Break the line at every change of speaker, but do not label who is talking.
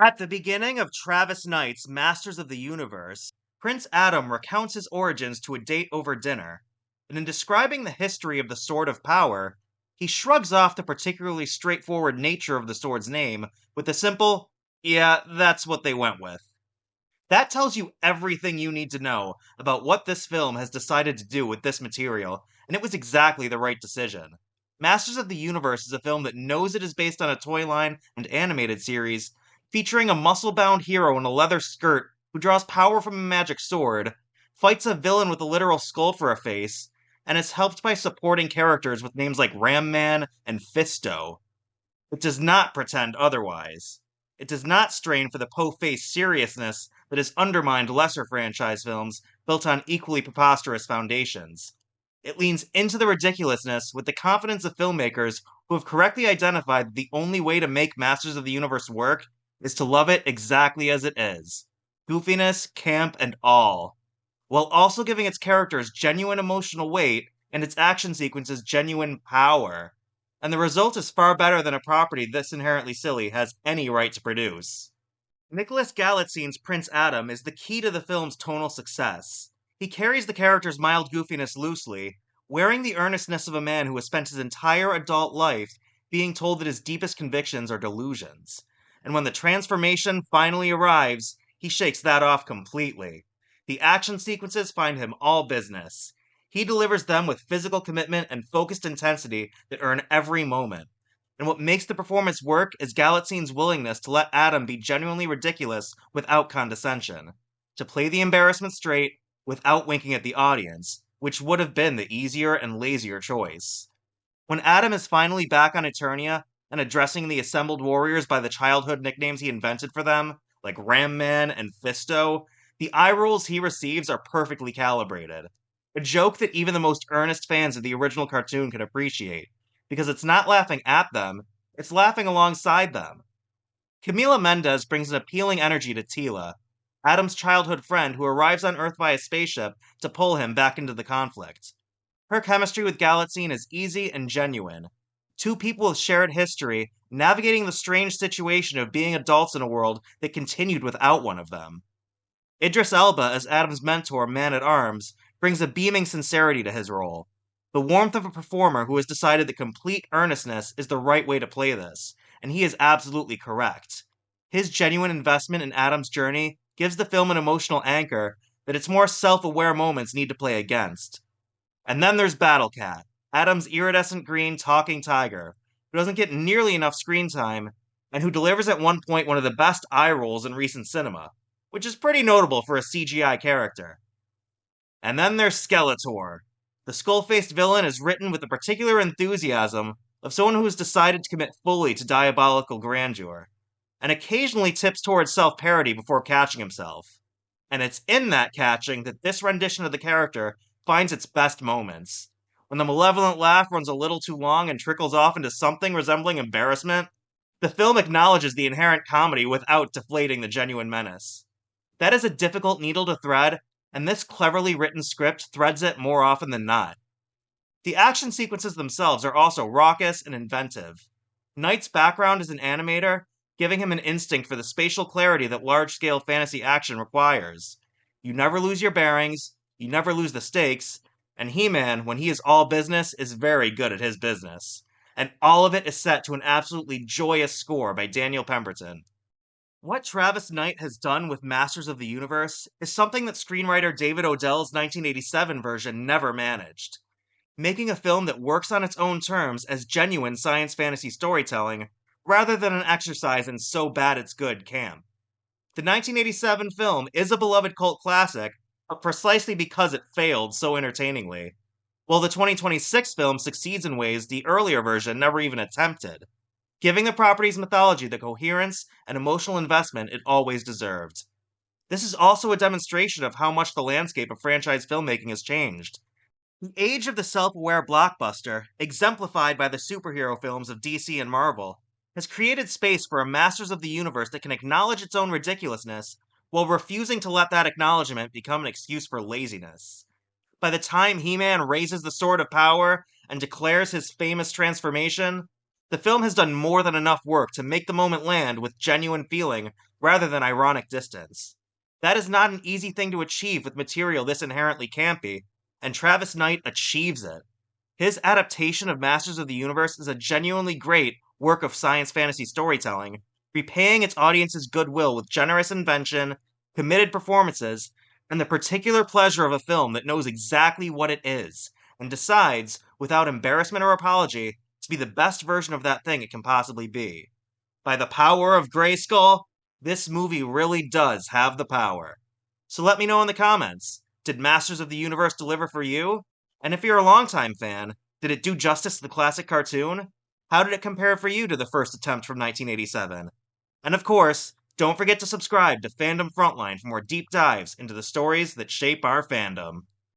At the beginning of Travis Knight's Masters of the Universe, Prince Adam recounts his origins to a date over dinner, and in describing the history of the Sword of Power, he shrugs off the particularly straightforward nature of the sword's name with a simple, yeah, that's what they went with. That tells you everything you need to know about what this film has decided to do with this material, and it was exactly the right decision. Masters of the Universe is a film that knows it is based on a toy line and animated series, featuring a muscle bound hero in a leather skirt who draws power from a magic sword, fights a villain with a literal skull for a face, and is helped by supporting characters with names like Ram Man and Fisto. It does not pretend otherwise. It does not strain for the po-faced seriousness that has undermined lesser franchise films built on equally preposterous foundations. It leans into the ridiculousness with the confidence of filmmakers who have correctly identified that the only way to make Masters of the Universe work is to love it exactly as it is. Goofiness, camp, and all. While also giving its characters genuine emotional weight and its action sequences genuine power. And the result is far better than a property this inherently silly has any right to produce. Nicholas Galitzine's Prince Adam is the key to the film's tonal success. He carries the character's mild goofiness loosely, wearing the earnestness of a man who has spent his entire adult life being told that his deepest convictions are delusions. And when the transformation finally arrives, he shakes that off completely. The action sequences find him all business. He delivers them with physical commitment and focused intensity that earn every moment. And what makes the performance work is Galitzine's willingness to let Adam be genuinely ridiculous without condescension, to play the embarrassment straight without winking at the audience, which would have been the easier and lazier choice. When Adam is finally back on Eternia and addressing the assembled warriors by the childhood nicknames he invented for them, like Ram Man and Fisto, the eye rolls he receives are perfectly calibrated. A joke that even the most earnest fans of the original cartoon can appreciate, because it's not laughing at them, it's laughing alongside them. Camila Mendez brings an appealing energy to Tila, Adam's childhood friend who arrives on Earth via spaceship to pull him back into the conflict. Her chemistry with Galitzine is easy and genuine. Two people with shared history navigating the strange situation of being adults in a world that continued without one of them. Idris Elba as Adam's mentor, Man-at-Arms, brings a beaming sincerity to his role. The warmth of a performer who has decided that complete earnestness is the right way to play this, and he is absolutely correct. His genuine investment in Adam's journey gives the film an emotional anchor that its more self-aware moments need to play against. And then there's Battle Cat, Adam's iridescent green talking tiger, who doesn't get nearly enough screen time, and who delivers at one point one of the best eye rolls in recent cinema, which is pretty notable for a CGI character. And then there's Skeletor. The skull-faced villain is written with the particular enthusiasm of someone who has decided to commit fully to diabolical grandeur, and occasionally tips towards self-parody before catching himself. And it's in that catching that this rendition of the character finds its best moments. When the malevolent laugh runs a little too long and trickles off into something resembling embarrassment, the film acknowledges the inherent comedy without deflating the genuine menace. That is a difficult needle to thread, and this cleverly written script threads it more often than not. The action sequences themselves are also raucous and inventive. Knight's background as an animator, giving him an instinct for the spatial clarity that large-scale fantasy action requires. You never lose your bearings, you never lose the stakes, and He-Man, when he is all business, is very good at his business. And all of it is set to an absolutely joyous score by Daniel Pemberton. What Travis Knight has done with Masters of the Universe is something that screenwriter David Odell's 1987 version never managed, making a film that works on its own terms as genuine science fantasy storytelling, rather than an exercise in so bad it's good camp. The 1987 film is a beloved cult classic, but precisely because it failed so entertainingly, while the 2026 film succeeds in ways the earlier version never even attempted, giving the property's mythology the coherence and emotional investment it always deserved. This is also a demonstration of how much the landscape of franchise filmmaking has changed. The age of the self-aware blockbuster, exemplified by the superhero films of DC and Marvel, has created space for a Masters of the Universe that can acknowledge its own ridiculousness while refusing to let that acknowledgement become an excuse for laziness. By the time He-Man raises the Sword of Power and declares his famous transformation, The film has done more than enough work to make the moment land with genuine feeling rather than ironic distance. That is not an easy thing to achieve with material this inherently campy, and Travis Knight achieves it. His adaptation of Masters of the Universe is a genuinely great work of science fantasy storytelling, repaying its audience's goodwill with generous invention, committed performances, and the particular pleasure of a film that knows exactly what it is, and decides, without embarrassment or apology, to be the best version of that thing it can possibly be. By the power of Grayskull, this movie really does have the power. So let me know in the comments, did Masters of the Universe deliver for you? And if you're a longtime fan, did it do justice to the classic cartoon? How did it compare for you to the first attempt from 1987? And of course, don't forget to subscribe to Fandom Frontline for more deep dives into the stories that shape our fandom.